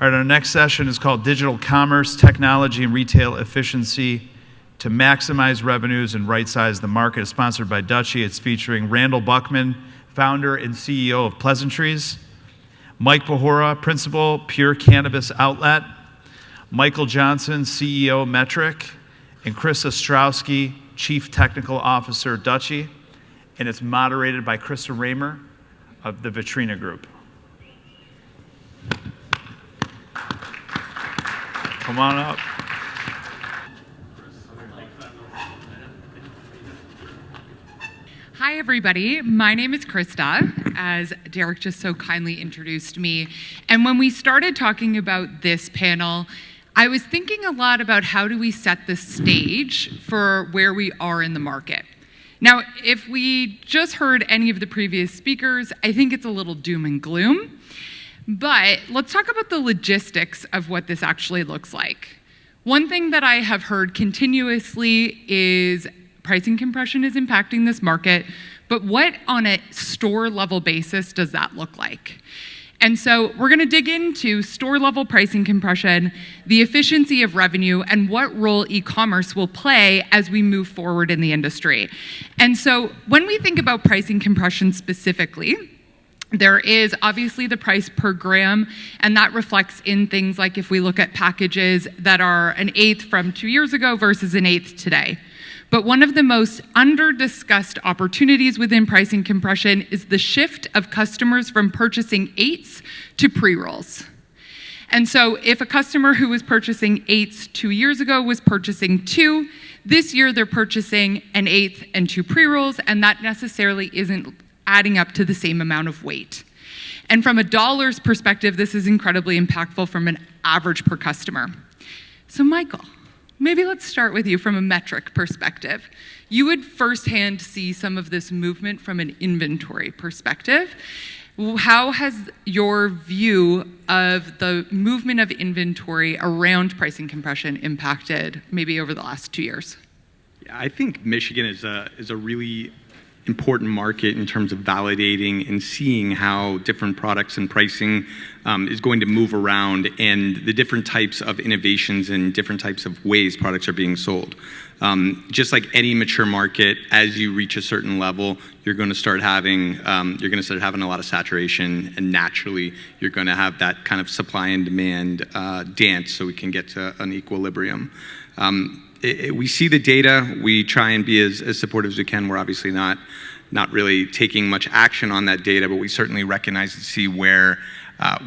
All right, our next session is called Digital Commerce, Technology, and Retail Efficiency to Maximize Revenues and Right-Size the Market. It's sponsored by Dutchie. It's featuring Randall Buchman, founder and CEO of Pleasantrees, Mike Bahoura, principal, Pure Cannabis Outlet, Michael Johnson, CEO, Metrc, and Chris Ostrowski, Chief Technical Officer, Dutchie. And it's moderated by Krista Raymer of the Vetrina Group. Come on up. Hi, everybody. My name is Krista, as Derek just so kindly introduced me. And when we started talking about this panel, I was thinking a lot about how do we set the stage for where we are in the market. Now, if we just heard any of the previous speakers, I think it's a little doom and gloom. But let's talk about the logistics of what this actually looks like. One thing that I have heard continuously is pricing compression is impacting this market, but what on a store level basis does that look like? And so we're gonna dig into store level pricing compression, the efficiency of revenue, and what role e-commerce will play as we move forward in the industry. And so when we think about pricing compression specifically, there is obviously the price per gram, and that reflects in things like if we look at packages that are an eighth from 2 years ago versus an eighth today. But one of the most under-discussed opportunities within pricing compression is the shift of customers from purchasing eighths to pre-rolls. And so if a customer who was purchasing eighths 2 years ago was purchasing two, this year they're purchasing an eighth and two pre-rolls, and that necessarily isn't adding up to the same amount of weight. And from a dollars perspective, this is incredibly impactful from an average per customer. So Michael, maybe let's start with you from a Metrc perspective. You would firsthand see some of this movement from an inventory perspective. How has your view of the movement of inventory around pricing compression impacted maybe over the last 2 years? Yeah, I think Michigan is a really important market in terms of validating and seeing how different products and pricing is going to move around, and the different types of innovations and different types of ways products are being sold. Just like any mature market, as you reach a certain level, you're going to start having a lot of saturation, and naturally you're going to have that kind of supply and demand dance, so we can get to an equilibrium. We see the data. We try and be as supportive as we can. We're obviously not really taking much action on that data, but we certainly recognize and see where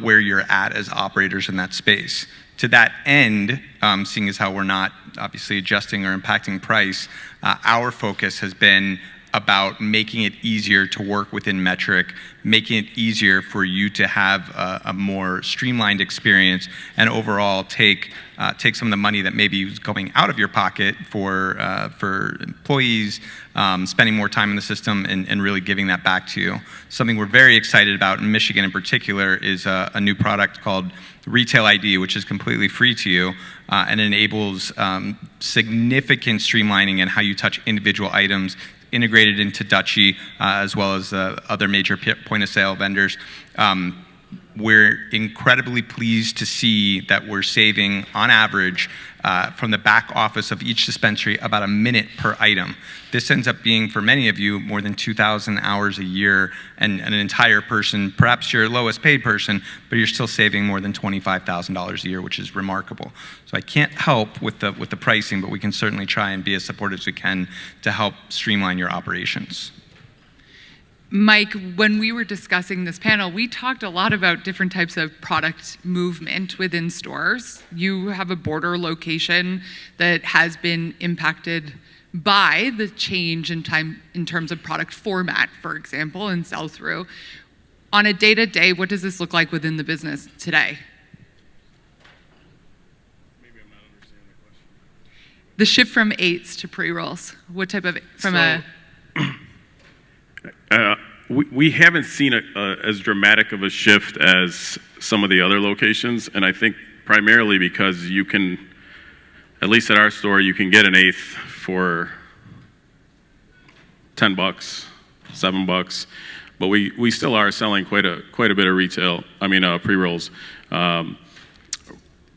you're at as operators in that space. To that end, seeing as how we're not obviously adjusting or impacting price, our focus has been about making it easier to work within Metrc, making it easier for you to have a more streamlined experience, and overall take some of the money that maybe is going out of your pocket for employees, spending more time in the system, and really giving that back to you. Something we're very excited about in Michigan in particular is a new product called Retail ID, which is completely free to you and enables significant streamlining in how you touch individual items, integrated into Dutchie, as well as other major point-of-sale vendors. We're incredibly pleased to see that we're saving, on average, from the back office of each dispensary, about a minute per item. This ends up being, for many of you, more than 2,000 hours a year, and an entire person, perhaps your lowest paid person, but you're still saving more than $25,000 a year, which is remarkable. So I can't help with the pricing, but we can certainly try and be as supportive as we can to help streamline your operations. Mike, when we were discussing this panel, we talked a lot about different types of product movement within stores. You have a border location that has been impacted by the change in time in terms of product format, for example, and sell-through. On a day-to-day, what does this look like within the business today? Maybe I'm not understanding the question. The shift from eighths to pre-rolls. What type of, We haven't seen as dramatic of a shift as some of the other locations, and I think primarily because you can, at least at our store, you can get an eighth for $10, $7, but we still are selling quite a bit of pre-rolls.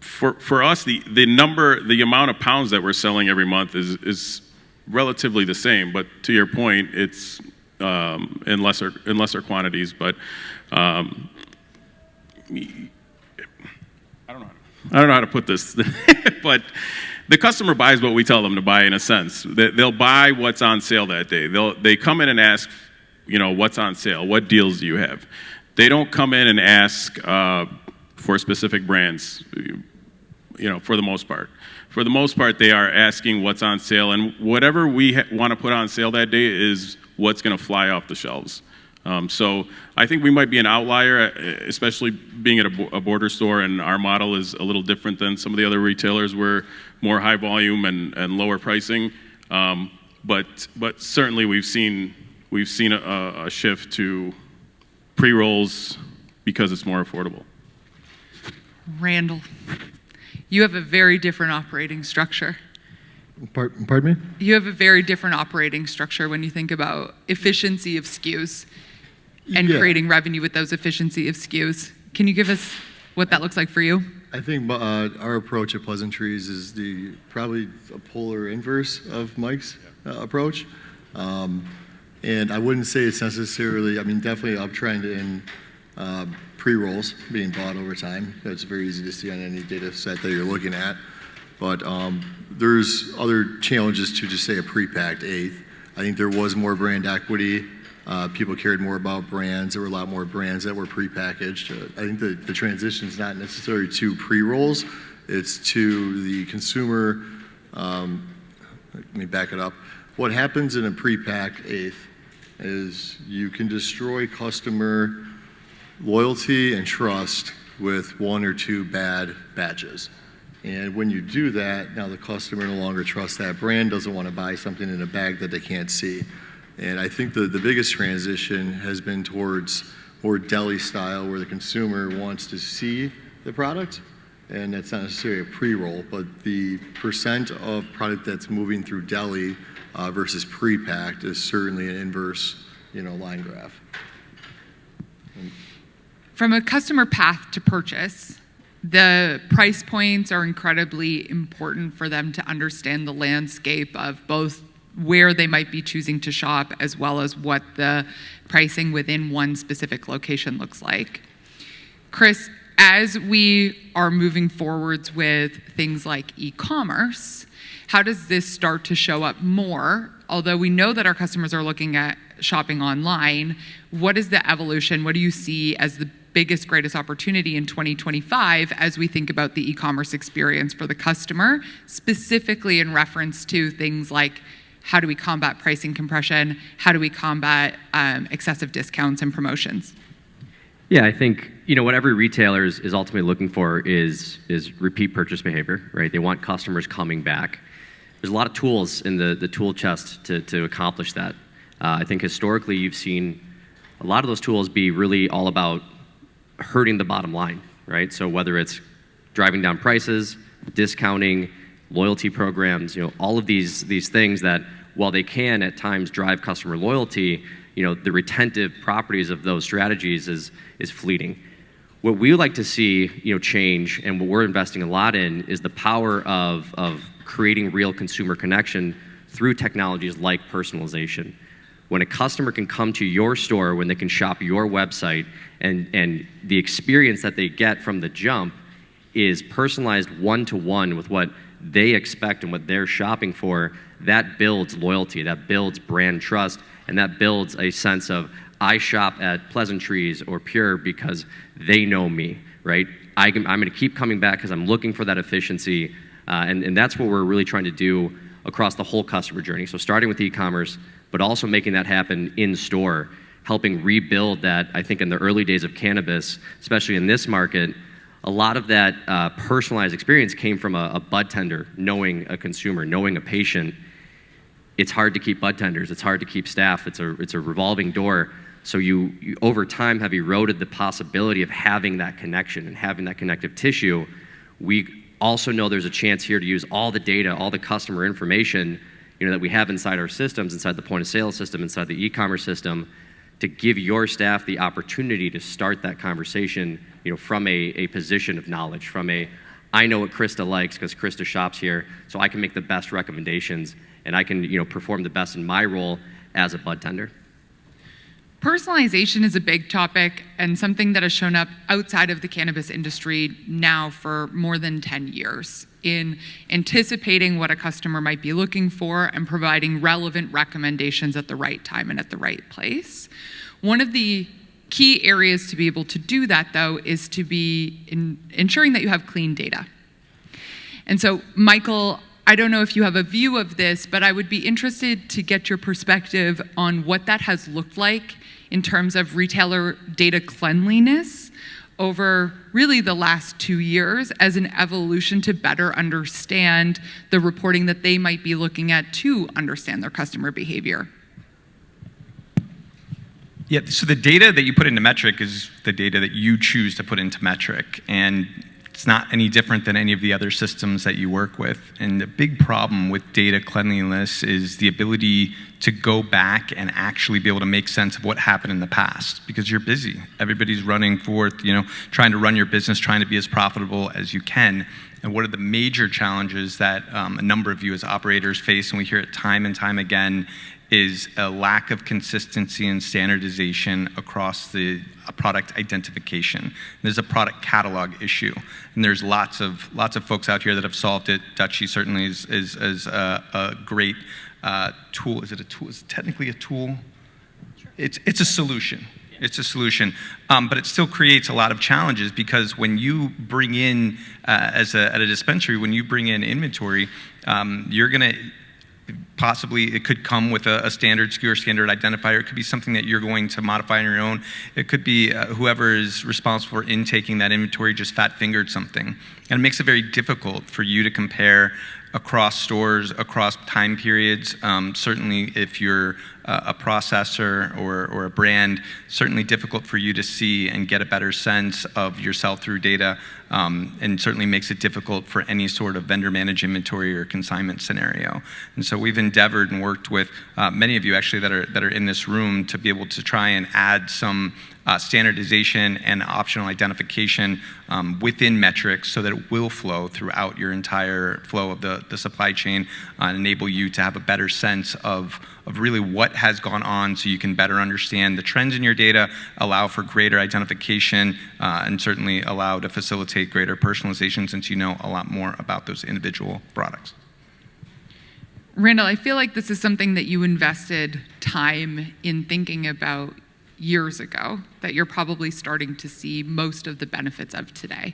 for us, the amount of pounds that we're selling every month is relatively the same. But to your point, it's in lesser quantities. But I don't know how to put this, but the customer buys what we tell them to buy, in a sense. They'll buy what's on sale that day. They come in and ask, what's on sale? What deals do you have? They don't come in and ask for specific brands, for the most part. For the most part, they are asking what's on sale, and whatever we want to put on sale that day is what's going to fly off the shelves. So I think we might be an outlier, especially being at a border store, and our model is a little different than some of the other retailers. We're more high volume and lower pricing, but certainly we've seen a shift to pre-rolls because it's more affordable. Randall, you have a very different operating structure. Pardon me? You have a very different operating structure when you think about efficiency of SKUs and creating revenue with those efficiency of SKUs. Can you give us what that looks like for you? I think our approach at Pleasantrees is probably a polar inverse of Mike's approach. And I wouldn't say it's necessarily, definitely uptrend in pre-rolls being bought over time. That's very easy to see on any data set that you're looking at. But there's other challenges to just say a pre-packed eighth. I think there was more brand equity. People cared more about brands. There were a lot more brands that were pre-packaged. I think the transition is not necessarily to pre-rolls. It's to the consumer. Let me back it up. What happens in a pre-packed eighth is you can destroy customer loyalty and trust with one or two bad batches. And when you do that, now the customer no longer trusts that brand, doesn't want to buy something in a bag that they can't see. And I think the biggest transition has been towards more deli style, where the consumer wants to see the product, and that's not necessarily a pre-roll, but the percent of product that's moving through deli versus pre-packed is certainly an inverse, line graph. From a customer path to purchase, the price points are incredibly important for them to understand the landscape of both where they might be choosing to shop, as well as what the pricing within one specific location looks like. Chris, as we are moving forwards with things like e-commerce, how does this start to show up more? Although we know that our customers are looking at shopping online, what is the evolution? What do you see as the biggest, greatest opportunity in 2025 as we think about the e-commerce experience for the customer, specifically in reference to things like how do we combat pricing compression? How do we combat excessive discounts and promotions? Yeah, I think what every retailer is ultimately looking for is repeat purchase behavior, right? They want customers coming back. There's a lot of tools in the tool chest to accomplish that. I think historically you've seen a lot of those tools be really all about hurting the bottom line, right? So whether it's driving down prices, discounting, loyalty programs, all of these things that, while they can at times drive customer loyalty, the retentive properties of those strategies is fleeting. What we would like to see, change, and what we're investing a lot in, is the power of creating real consumer connection through technologies like personalization. When a customer can come to your store, when they can shop your website, and the experience that they get from the jump is personalized one-to-one with what they expect and what they're shopping for, that builds loyalty, that builds brand trust, and that builds a sense of, I shop at Pleasantrees or Pure because they know me, right? I'm going to keep coming back because I'm looking for that efficiency, and that's what we're really trying to do across the whole customer journey. So starting with e-commerce, but also making that happen in store, helping rebuild that. I think in the early days of cannabis, especially in this market, a lot of that personalized experience came from a bud tender, knowing a consumer, knowing a patient. It's hard to keep bud tenders. It's hard to keep staff. It's a revolving door. So you over time have eroded the possibility of having that connection and having that connective tissue. We also know there's a chance here to use all the data, all the customer information, that we have inside our systems, inside the point of sale system, inside the e-commerce system, to give your staff the opportunity to start that conversation, from a position of knowledge, from I know what Krista likes because Krista shops here, so I can make the best recommendations, and I can perform the best in my role as a bud tender. Personalization is a big topic and something that has shown up outside of the cannabis industry now for more than 10 years in anticipating what a customer might be looking for and providing relevant recommendations at the right time and at the right place. One of the key areas to be able to do that, though, is to be ensuring that you have clean data. And so, Michael, I don't know if you have a view of this, but I would be interested to get your perspective on what that has looked like in terms of retailer data cleanliness over really the last 2 years as an evolution to better understand the reporting that they might be looking at to understand their customer behavior. Yeah, so the data that you put into Metrc is the data that you choose to put into Metrc, and it's not any different than any of the other systems that you work with. And the big problem with data cleanliness is the ability to go back and actually be able to make sense of what happened in the past, because you're busy. Everybody's running forth, trying to run your business, trying to be as profitable as you can. And one of the major challenges that a number of you as operators face, and we hear it time and time again, is a lack of consistency and standardization across the product identification. There's a product catalog issue, and there's lots of folks out here that have solved it. Dutchie certainly is a great tool. Is it a tool? Is it technically a tool? Sure. It's a solution. It's a solution, but it still creates a lot of challenges, because when you bring in, at a dispensary, when you bring in inventory, you're gonna possibly, it could come with a standard SKU or standard identifier. It could be something that you're going to modify on your own. It could be whoever is responsible for intaking that inventory just fat-fingered something. And it makes it very difficult for you to compare across stores, across time periods. Certainly if you're a processor or a brand, certainly difficult for you to see and get a better sense of your sell-through data, and certainly makes it difficult for any sort of vendor managed inventory or consignment scenario. And so we've endeavored and worked with many of you actually that are in this room to be able to try and add some standardization and optional identification within Metrc, so that it will flow throughout your entire flow of the supply chain, and enable you to have a better sense of really what has gone on, so you can better understand the trends in your data, allow for greater identification, and certainly allow to facilitate greater personalization, since you know a lot more about those individual products. Randall, I feel like this is something that you invested time in thinking about years ago, that you're probably starting to see most of the benefits of today.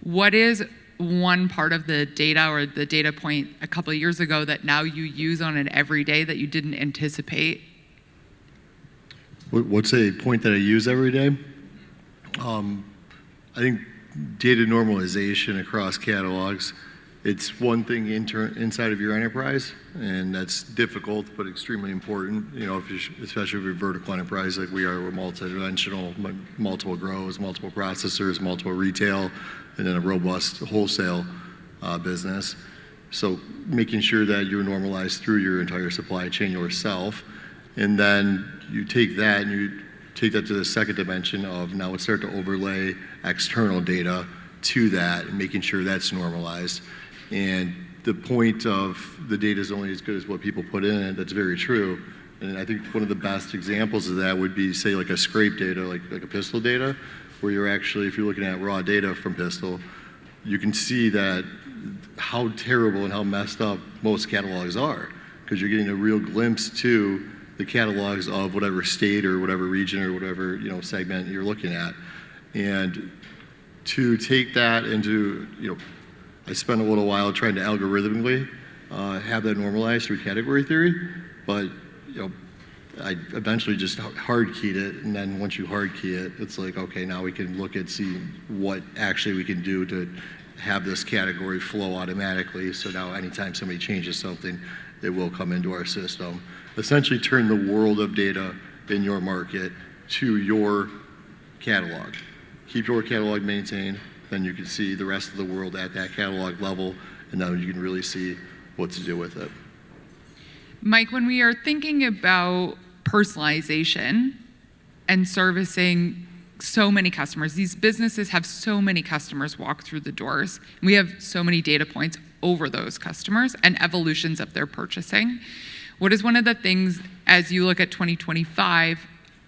What is one part of the data or the data point a couple of years ago that now you use on an everyday that you didn't anticipate? What's a point that I use every day? I think data normalization across catalogs. It's one thing inside of your enterprise, and that's difficult but extremely important. Especially if you're a vertical enterprise like we are, we're multi-dimensional, multiple grows, multiple processors, multiple retail, and then a robust wholesale business. So making sure that you're normalized through your entire supply chain yourself, and then you take that and you take that to the second dimension of now let's start to overlay external data to that and making sure that's normalized. And the point of the data is only as good as what people put in it. That's very true. And I think one of the best examples of that would be, say, like a scrape data, like a pistol data, where you're actually, if you're looking at raw data from pistol, you can see that how terrible and how messed up most catalogs are, because you're getting a real glimpse to the catalogs of whatever state or whatever region or whatever segment you're looking at. And to take that into, I spent a little while trying to algorithmically have that normalized through category theory, but I eventually just hard keyed it, and then once you hard key it, it's like, okay, now we can look at see what actually we can do to have this category flow automatically. So now anytime somebody changes something, it will come into our system. Essentially turn the world of data in your market to your catalog. Keep your catalog maintained, then you can see the rest of the world at that catalog level, and now you can really see what to do with it. Mike, when we are thinking about personalization and servicing so many customers. These businesses have so many customers walk through the doors. We have so many data points over those customers and evolutions of their purchasing. What is one of the things, as you look at 2025,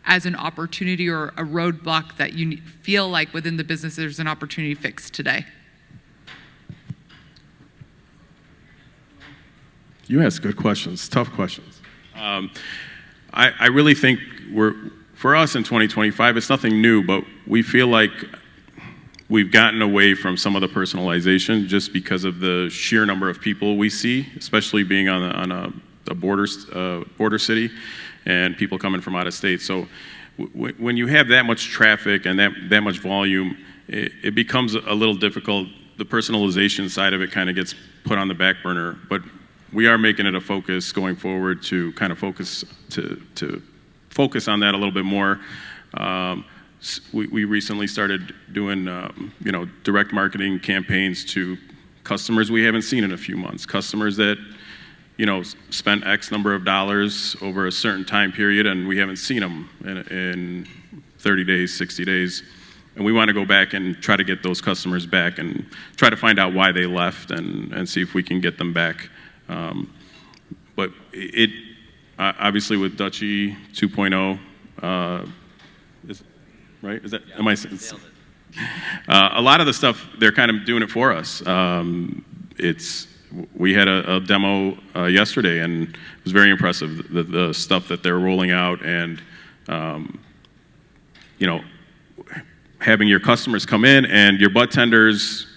as an opportunity or a roadblock that you feel like within the business there's an opportunity to fix today? You ask good questions, tough questions. I really think for us in 2025, it's nothing new, but we feel like we've gotten away from some of the personalization just because of the sheer number of people we see, especially being on a border city and people coming from out of state. So when you have that much traffic and that much volume, it becomes a little difficult. The personalization side of it kind of gets put on the back burner, but we are making it a focus going forward to kind of focus on that a little bit more. We recently started doing direct marketing campaigns to customers we haven't seen in a few months, customers that spent X number of dollars over a certain time period and we haven't seen them in 30 days, 60 days. And we want to go back and try to get those customers back and try to find out why they left and see if we can get them back. But it obviously with Dutchie 2.0, right? Is that, am I? A lot of the stuff, they're kind of doing it for us. We had a demo yesterday, and it was very impressive, the stuff that they're rolling out, and having your customers come in and your bud tenders.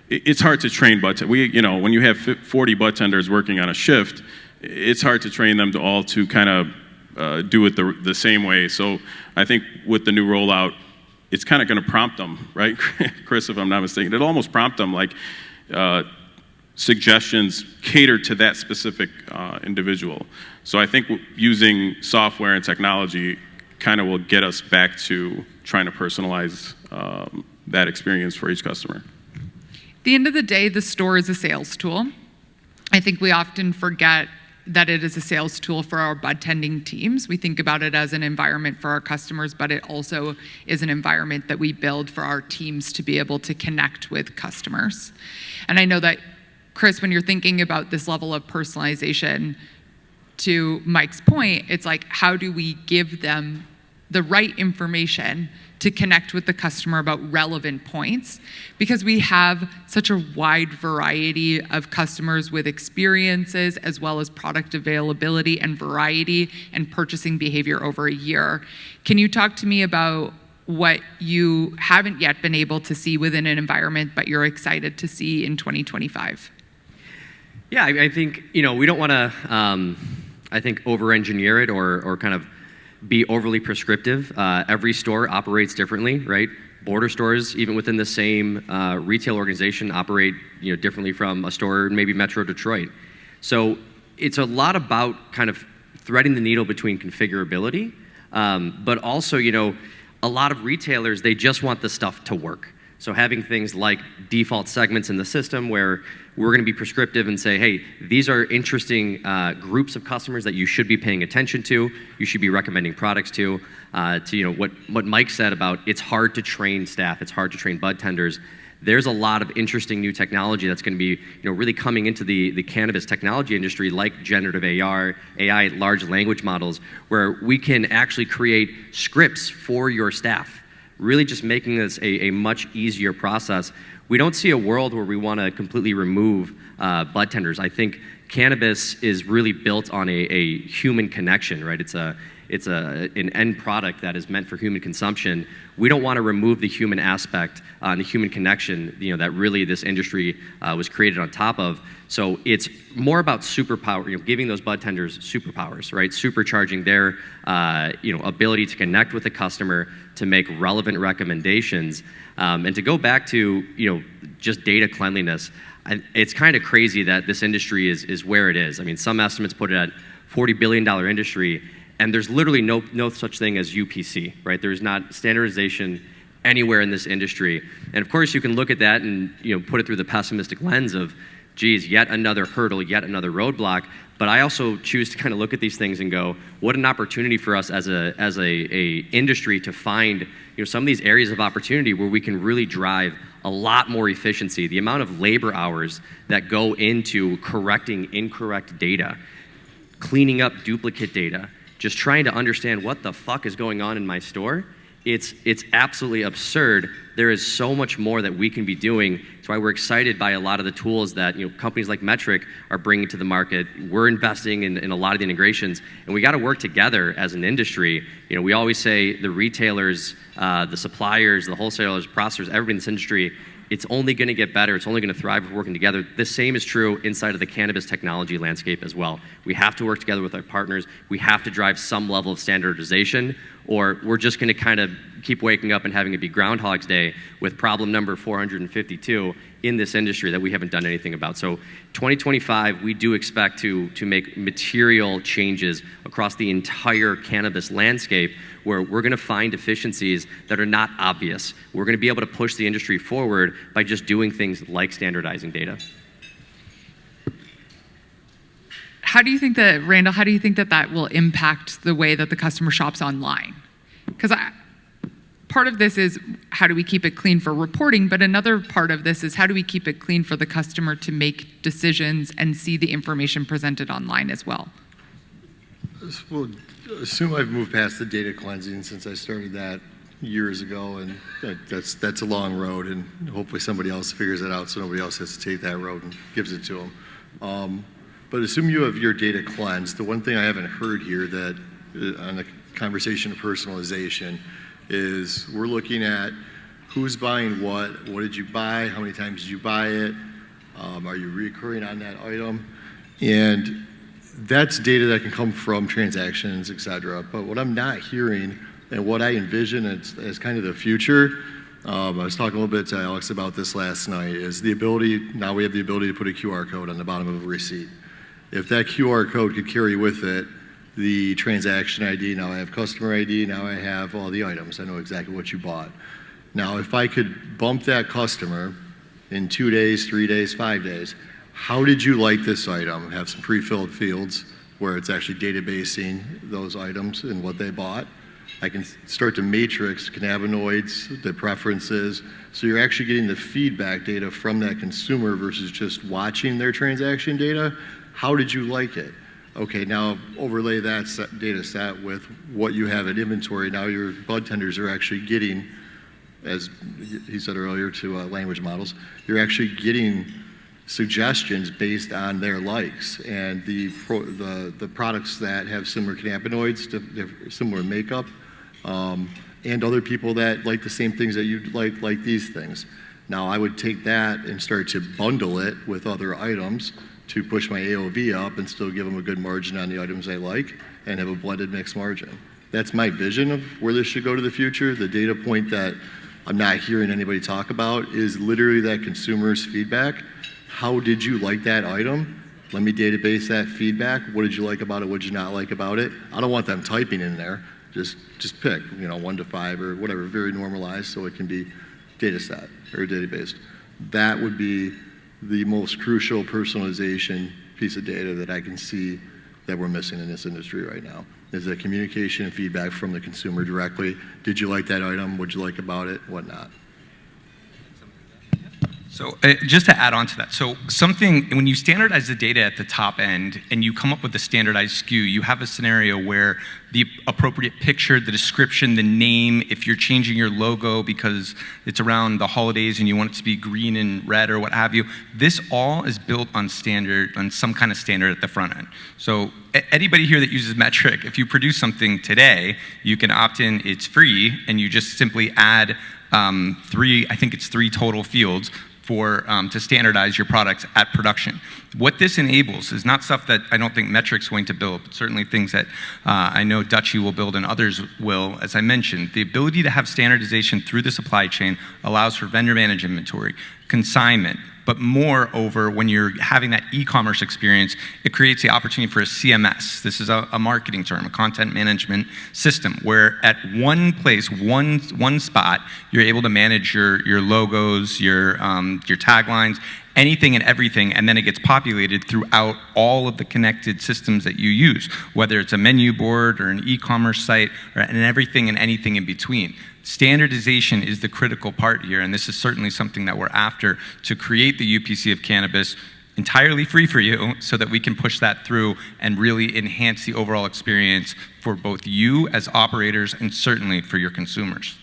It's hard to train bud tenders. When you have 40 bud tenders working on a shift, it's hard to train them to kind of do it the same way. So I think with the new rollout, it's kind of going to prompt them, right, Chris, if I'm not mistaken. It'll almost prompt them, like suggestions catered to that specific individual. So I think using software and technology kind of will get us back to trying to personalize that experience for each customer. At the end of the day, the store is a sales tool. I think we often forget that it is a sales tool for our bud tending teams. We think about it as an environment for our customers, but it also is an environment that we build for our teams to be able to connect with customers. And I know that, Chris, when you're thinking about this level of personalization, to Mike's point, it's like, how do we give them the right information to connect with the customer about relevant points? Because we have such a wide variety of customers with experiences as well as product availability and variety and purchasing behavior over a year. Can you talk to me about what you haven't yet been able to see within an environment but you're excited to see in 2025? Yeah, I think, we don't want to, over-engineer it or kind of be overly prescriptive. Every store operates differently, right? Border stores, even within the same retail organization, operate differently from a store in maybe Metro Detroit. So it's a lot about kind of threading the needle between configurability, but also, a lot of retailers, they just want the stuff to work. So having things like default segments in the system where we're going to be prescriptive and say, hey, these are interesting groups of customers that you should be paying attention to, you should be recommending products to what Mike said about it's hard to train staff, it's hard to train bud tenders. There's a lot of interesting new technology that's going to be really coming into the cannabis technology industry, like generative AI, large language models, where we can actually create scripts for your staff, really just making this a much easier process. We don't see a world where we want to completely remove bud tenders. I think cannabis is really built on a human connection, right? It's an end product that is meant for human consumption. We don't want to remove the human aspect and the human connection, that really this industry was created on top of. So it's more about superpower, giving those bud tenders superpowers, right? Supercharging their, ability to connect with the customer, to make relevant recommendations, and to go back to, just data cleanliness. It's kind of crazy that this industry is where it is. I mean, some estimates put it at $40 billion industry. And there's literally no such thing as UPC, right? There's not standardization anywhere in this industry. And of course, you can look at that and put it through the pessimistic lens of geez, yet another hurdle, yet another roadblock. But I also choose to kind of look at these things and go, what an opportunity for us as a industry to find some of these areas of opportunity where we can really drive a lot more efficiency. The amount of labor hours that go into correcting incorrect data, cleaning up duplicate data, just trying to understand what the fuck is going on in my store. It's absolutely absurd. There is so much more that we can be doing. That's why we're excited by a lot of the tools that companies like Metrc are bringing to the market. We're investing in a lot of the integrations, and we got to work together as an industry. We always say the retailers, the suppliers, the wholesalers, processors, everybody in this industry, it's only going to get better. It's only going to thrive if we're working together. The same is true inside of the cannabis technology landscape as well. We have to work together with our partners. We have to drive some level of standardization, or we're just going to kind of keep waking up and having it be Groundhog's Day with problem number 452 in this industry that we haven't done anything about. So 2025, we do expect to make material changes across the entire cannabis landscape where we're going to find efficiencies that are not obvious. We're going to be able to push the industry forward by just doing things like standardizing data. How do you think that, Randall, how do you think that will impact the way that the customer shops online? Because part of this is how do we keep it clean for reporting, but another part of this is how do we keep it clean for the customer to make decisions and see the information presented online as well? Well, assume I've moved past the data cleansing since I started that years ago, and that's a long road, and hopefully somebody else figures it out so nobody else has to take that road and gives it to them. But assume you have your data cleansed. The one thing I haven't heard here that on the conversation of personalization is we're looking at who's buying what did you buy, how many times did you buy it, are you recurring on that item, and that's data that can come from transactions, et cetera. But what I'm not hearing and what I envision as kind of the future, I was talking a little bit to Alex about this last night, is the ability, now we have the ability to put a QR code on the bottom of a receipt. If that QR code could carry with it the transaction ID, now I have customer ID, now I have all the items, I know exactly what you bought. Now, if I could bump that customer in 2 days, 3 days, 5 days, how did you like this item? Have some pre-filled fields where it's actually databasing those items and what they bought. I can start to matrix cannabinoids, the preferences, so you're actually getting the feedback data from that consumer versus just watching their transaction data. How did you like it? Okay, now overlay that data set with what you have in inventory. Now your bud tenders are actually getting, as he said earlier, to language models, you're actually getting suggestions based on their likes, and the products that have similar cannabinoids, similar makeup, and other people that like the same things that you like these things. Now I would take that and start to bundle it with other items to push my AOV up and still give them a good margin on the items I like and have a blended mixed margin. That's my vision of where this should go to the future. The data point that I'm not hearing anybody talk about is literally that consumer's feedback. How did you like that item? Let me database that feedback. What did you like about it? What did you not like about it? I don't want them typing in there. Just pick, 1 to 5 or whatever, very normalized so it can be data set or data-based. That would be the most crucial personalization piece of data that I can see that we're missing in this industry right now, is that communication and feedback from the consumer directly. Did you like that item? What did you like about it? Whatnot. So just to add on to that, so when you standardize the data at the top end and you come up with a standardized SKU, you have a scenario where the appropriate picture, the description, the name, if you're changing your logo because it's around the holidays and you want it to be green and red or what have you, this all is built on some kind of standard at the front end. So anybody here that uses Metrc, if you produce something today, you can opt in, it's free, and you just simply add three total fields to standardize your products at production. What this enables is not stuff that I don't think Metrc's going to build, but certainly things that I know Dutchie will build and others will. As I mentioned, the ability to have standardization through the supply chain allows for vendor managed inventory, consignment. But moreover, when you're having that e-commerce experience, it creates the opportunity for a CMS. This is a marketing term, a content management system, where at one place, one spot, you're able to manage your logos, your taglines, anything and everything, and then it gets populated throughout all of the connected systems that you use, whether it's a menu board or an e-commerce site, and everything and anything in between. Standardization is the critical part here, and this is certainly something that we're after to create the UPC of cannabis entirely free for you so that we can push that through and really enhance the overall experience for both you as operators and certainly for your consumers.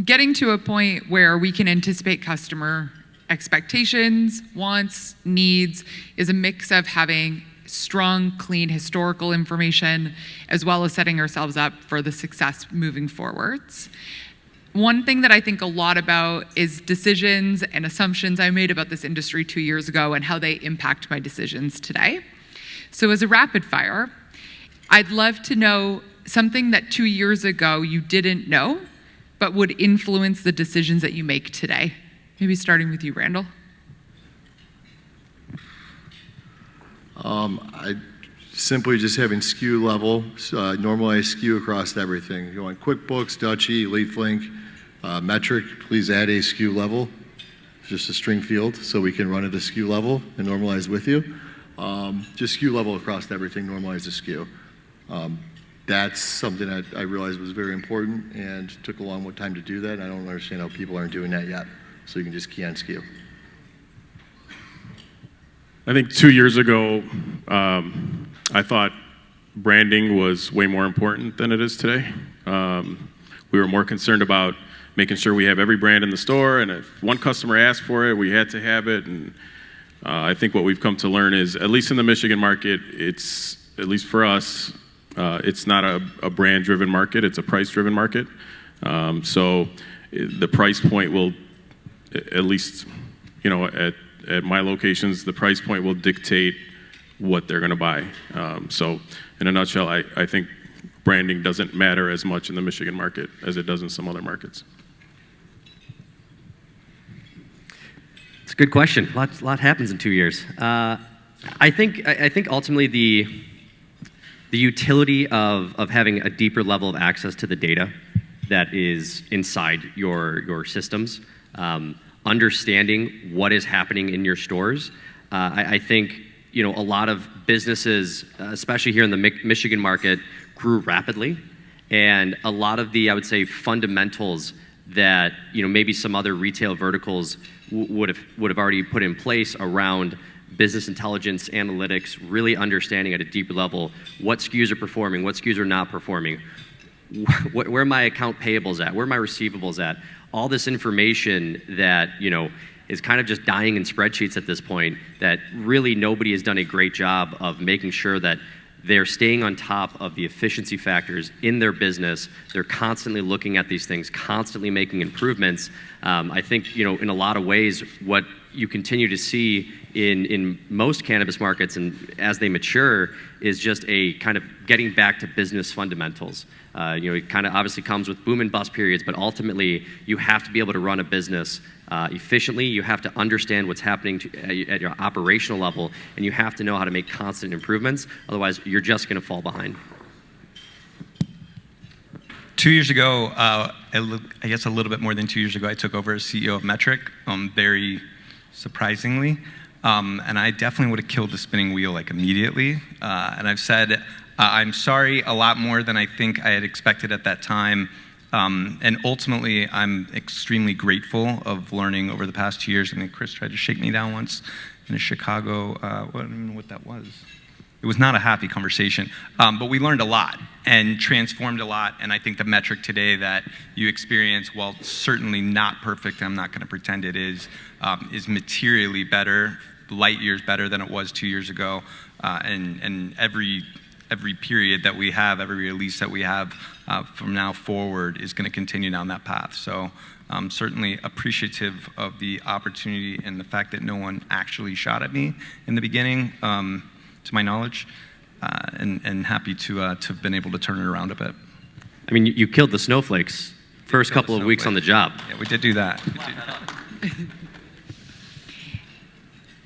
Getting to a point where we can anticipate customer expectations, wants, needs is a mix of having strong, clean historical information, as well as setting ourselves up for the success moving forwards. One thing that I think a lot about is decisions and assumptions I made about this industry 2 years ago and how they impact my decisions today. So as a rapid fire, I'd love to know something that 2 years ago you didn't know, but would influence the decisions that you make today. Maybe starting with you, Randall. I simply just having SKU level, normalized SKU across everything. You want QuickBooks, Dutchie, LeafLink, Metrc, please add a SKU level. It's just a string field, so we can run it at SKU level and normalize with you. Just SKU level across everything, normalize the SKU. That's something that I realized was very important and took a long time to do that. And I don't understand how people aren't doing that yet. So you can just key on SKU. I think 2 years ago, I thought branding was way more important than it is today. We were more concerned about making sure we have every brand in the store, and if one customer asked for it, we had to have it. And I think what we've come to learn is, at least in the Michigan market, it's, at least for us, it's not a brand-driven market, it's a price-driven market. So the price point will, at least, you know, at my locations, the price point will dictate what they're gonna buy. So in a nutshell, I think branding doesn't matter as much in the Michigan market as it does in some other markets. It's a good question. A lot happens in 2 years. I think ultimately the utility of having a deeper level of access to the data that is inside your systems, understanding what is happening in your stores. I think, you know, a lot of businesses, especially here in the Michigan market, grew rapidly, and a lot of the, I would say, fundamentals that, you know, maybe some other retail verticals would have already put in place around business intelligence, analytics, really understanding at a deeper level what SKUs are performing, what SKUs are not performing, where my account payables at, where my receivables at. All this information that, you know, is kind of just dying in spreadsheets at this point, that really nobody has done a great job of making sure that they're staying on top of the efficiency factors in their business. They're constantly looking at these things, constantly making improvements. I think, you know, in a lot of ways, what you continue to see in most cannabis markets and as they mature is just a kind of getting back to business fundamentals. You know, it kind of obviously comes with boom and bust periods, but ultimately you have to be able to run a business efficiently. You have to understand what's happening at your operational level, and you have to know how to make constant improvements. Otherwise, you're just going to fall behind. 2 years ago, I guess a little bit more than 2 years ago, I took over as CEO of Metrc, very surprisingly. And I definitely would have killed the spinning wheel like immediately. And I've said, I'm sorry a lot more than I think I had expected at that time. And ultimately, I'm extremely grateful of learning over the past 2 years. I mean, Chris tried to shake me down once in a Chicago, I don't know what that was. It was not a happy conversation, but we learned a lot and transformed a lot. And I think the Metrc today that you experience, while certainly not perfect, I'm not going to pretend it is materially better, light years better than it was 2 years ago. And every period that we have, every release that we have from now forward is going to continue down that path. So I'm certainly appreciative of the opportunity and the fact that no one actually shot at me in the beginning, to my knowledge, and happy to have been able to turn it around a bit. I mean, you killed the snowflakes first couple of weeks on the job. Yeah, we did do that.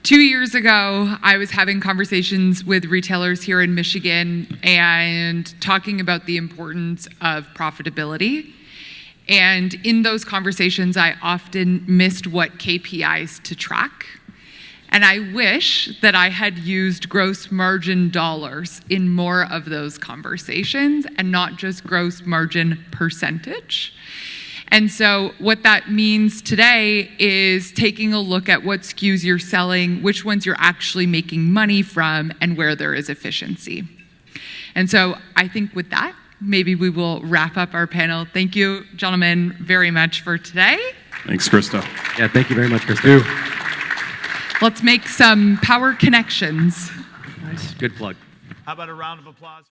2 years ago, I was having conversations with retailers here in Michigan and talking about the importance of profitability. And in those conversations, I often missed what KPIs to track. And I wish that I had used gross margin dollars in more of those conversations and not just gross margin percentage. And so what that means today is taking a look at what SKUs you're selling, which ones you're actually making money from, and where there is efficiency. And so I think with that, maybe we will wrap up our panel. Thank you, gentlemen, very much for today. Thanks, Krista. Yeah, thank you very much, Krista. Let's make some power connections. Nice. Good plug. How about a round of applause?